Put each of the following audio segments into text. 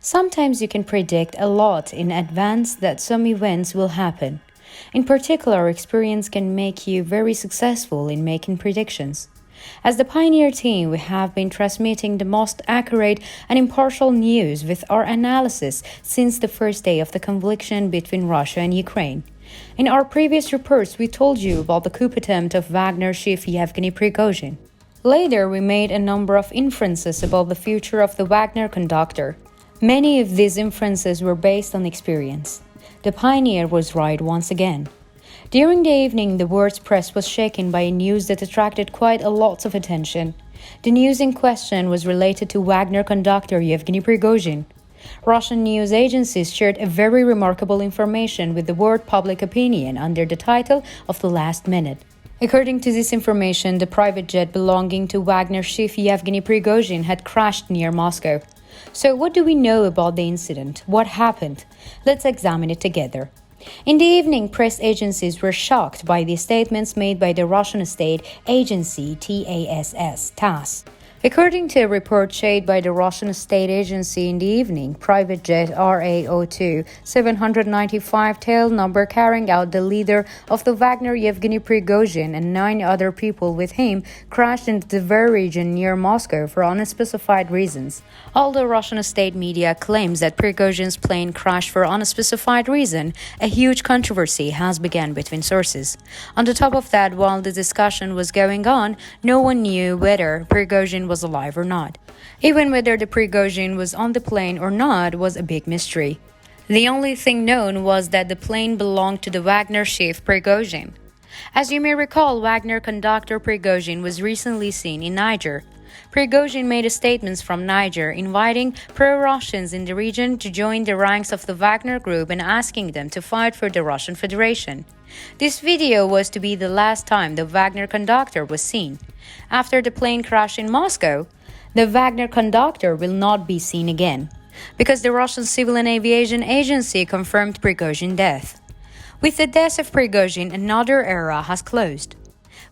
Sometimes you can predict a lot in advance that some events will happen. In particular, experience can make you very successful in making predictions. As the pioneer team, we have been transmitting the most accurate and impartial news with our analysis since the first day of the confliction between Russia and Ukraine. In our previous reports, we told you about the coup attempt of Wagner chief Yevgeny Prigozhin. Later, we made a number of inferences about the future of the Wagner conductor. Many of these inferences were based on experience. The pioneer was right once again. During the evening, the world's press was shaken by a news that attracted quite a lot of attention. The news in question was related to Wagner conductor Yevgeny Prigozhin. Russian news agencies shared a very remarkable information with the world public opinion under the title of The Last Minute. According to this information, the private jet belonging to Wagner chief Yevgeny Prigozhin had crashed near Moscow. So what do we know about the incident? What happened? Let's examine it together. In the evening, press agencies were shocked by the statements made by the Russian state agency TASS. According to a report shared by the Russian state agency in the evening, private jet RA-02795 tail number carrying out the leader of the Wagner Yevgeny Prigozhin and 9 other people with him crashed into the Tver region near Moscow for unspecified reasons. Although Russian state media claims that Prigozhin's plane crashed for unspecified reason, a huge controversy has begun between sources. On the top of that, while the discussion was going on, no one knew whether Prigozhin was alive or not. Even whether the Prigozhin was on the plane or not was a big mystery. The only thing known was that the plane belonged to the Wagner chief Prigozhin. As you may recall, Wagner conductor Prigozhin was recently seen in Niger. Prigozhin made statements from Niger inviting pro-Russians in the region to join the ranks of the Wagner group and asking them to fight for the Russian Federation. This video was to be the last time the Wagner conductor was seen. After the plane crash in Moscow, the Wagner conductor will not be seen again, because the Russian Civil and Aviation Agency confirmed Prigozhin's death. With the death of Prigozhin, another era has closed.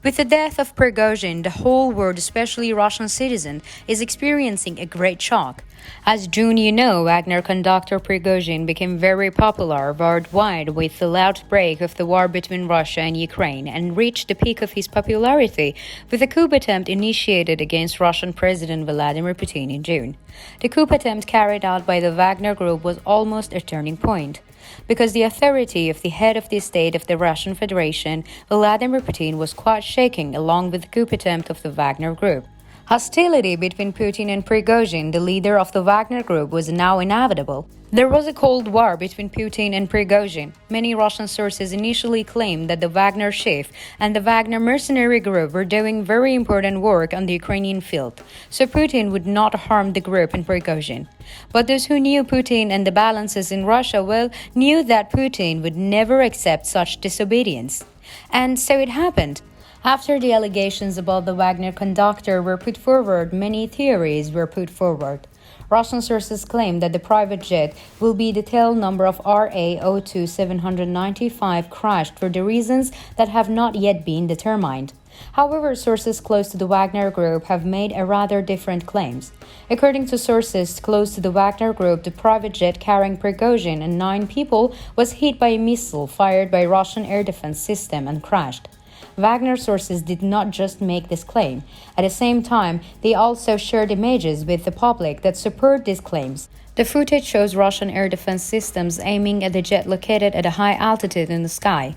With the death of Prigozhin, the whole world, especially Russian citizens, is experiencing a great shock. As June, you know, Wagner conductor Prigozhin became very popular worldwide with the outbreak of the war between Russia and Ukraine and reached the peak of his popularity with a coup attempt initiated against Russian President Vladimir Putin in June. The coup attempt carried out by the Wagner group was almost a turning point, because the authority of the head of the state of the Russian Federation, Vladimir Putin, was quite shaking along with the coup attempt of the Wagner group. Hostility between Putin and Prigozhin, the leader of the Wagner group, was now inevitable. There was a cold war between Putin and Prigozhin. Many Russian sources initially claimed that the Wagner chief and the Wagner mercenary group were doing very important work on the Ukrainian field, so Putin would not harm the group and Prigozhin. But those who knew Putin and the balances in Russia well knew that Putin would never accept such disobedience. And so it happened. After the allegations about the Wagner conductor were put forward, many theories were put forward. Russian sources claim that the private jet will be the tail number of RA-02795 crashed for the reasons that have not yet been determined. However, sources close to the Wagner group have made a rather different claims. According to sources close to the Wagner group, the private jet carrying Prigozhin and 9 people was hit by a missile fired by Russian air defense system and crashed. Wagner sources did not just make this claim. At the same time, they also shared images with the public that support these claims. The footage shows Russian air defense systems aiming at the jet located at a high altitude in the sky.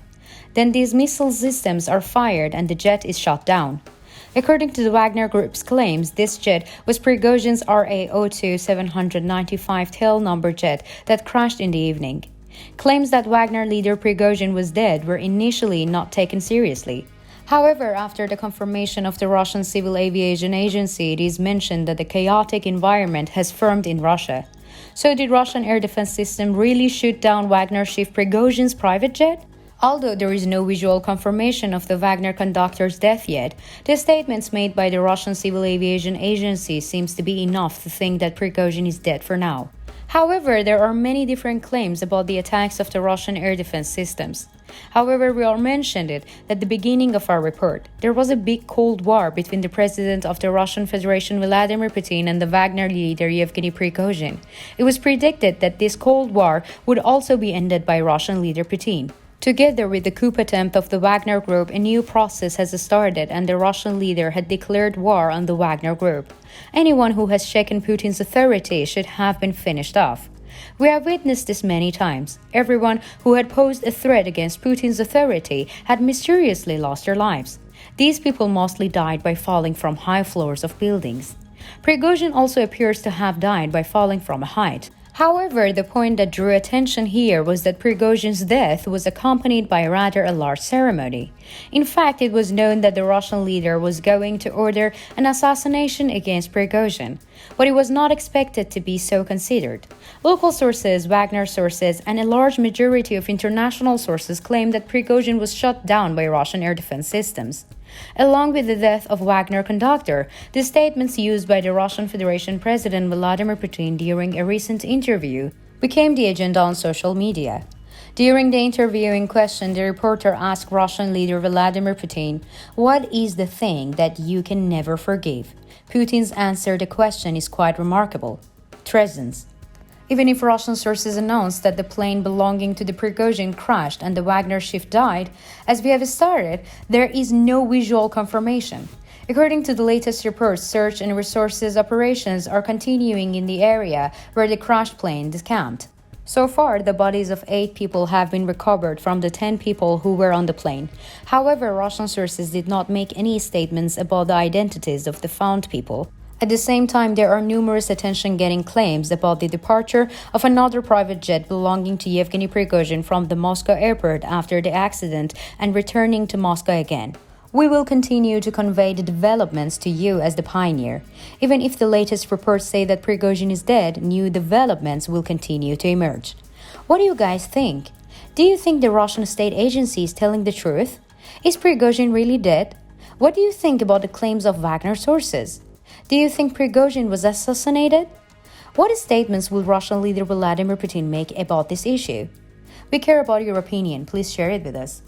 Then these missile systems are fired and the jet is shot down. According to the Wagner Group's claims, this jet was Prigozhin's RA-02795 tail number jet that crashed in the evening. Claims that Wagner leader Prigozhin was dead were initially not taken seriously. However, after the confirmation of the Russian Civil Aviation Agency, it is mentioned that the chaotic environment has firmed in Russia. So did Russian air defense system really shoot down Wagner chief Prigozhin's private jet? Although there is no visual confirmation of the Wagner conductor's death yet, the statements made by the Russian Civil Aviation Agency seems to be enough to think that Prigozhin is dead for now. However, there are many different claims about the attacks of the Russian air defense systems. However, we all mentioned it at the beginning of our report. There was a big Cold War between the president of the Russian Federation Vladimir Putin and the Wagner leader Yevgeny Prigozhin. It was predicted that this Cold War would also be ended by Russian leader Putin. Together with the coup attempt of the Wagner Group, a new process has started and the Russian leader had declared war on the Wagner Group. Anyone who has shaken Putin's authority should have been finished off. We have witnessed this many times. Everyone who had posed a threat against Putin's authority had mysteriously lost their lives. These people mostly died by falling from high floors of buildings. Prigozhin also appears to have died by falling from a height. However, the point that drew attention here was that Prigozhin's death was accompanied by rather a large ceremony. In fact, it was known that the Russian leader was going to order an assassination against Prigozhin, but it was not expected to be so considered. Local sources, Wagner sources, and a large majority of international sources claim that Prigozhin was shot down by Russian air defense systems. Along with the death of Wagner conductor, the statements used by the Russian Federation President Vladimir Putin during a recent interview became the agenda on social media. During the interview in question, the reporter asked Russian leader Vladimir Putin, "What is the thing that you can never forgive?" Putin's answer to the question is quite remarkable: treasons. Even if Russian sources announced that the plane belonging to the Prigozhin crashed and the Wagner chief died, as we have started, there is no visual confirmation. According to the latest reports, search and resources operations are continuing in the area where the crashed plane decamped. So far, the bodies of 8 people have been recovered from the 10 people who were on the plane. However, Russian sources did not make any statements about the identities of the found people. At the same time, there are numerous attention-getting claims about the departure of another private jet belonging to Yevgeny Prigozhin from the Moscow airport after the accident and returning to Moscow again. We will continue to convey the developments to you as the pioneer. Even if the latest reports say that Prigozhin is dead, new developments will continue to emerge. What do you guys think? Do you think the Russian state agency is telling the truth? Is Prigozhin really dead? What do you think about the claims of Wagner sources? Do you think Prigozhin was assassinated? What statements will Russian leader Vladimir Putin make about this issue? We care about your opinion. Please share it with us.